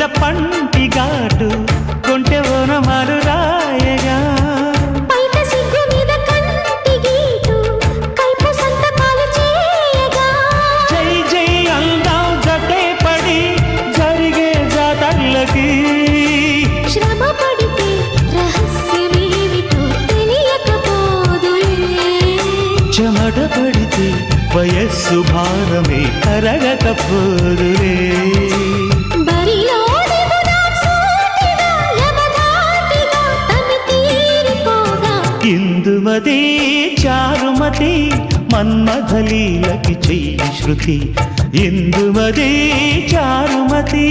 మీద పంటి ఘాటు కొంటె ఓనమాలు రాయగా బయట సిగ్గు మీద కంటి గీటు కైపు సంతకాలు చేయగా జై జై అందాం జటే పడి జరిగే జాతర్లకి శ్రమ పడితే రహస్యమేమిటో తెలియకపోదులే చెమట పడితే వయస్సు భారమే కరగకపోదులే బరిలో దిగుదాం సూటిగా యమధాటిగా తమి తీరిపోగా ఇందుమతి చారుమతి మన్మథలీలకి చెయ్యి శృతి ఇందుమతి చారుమతి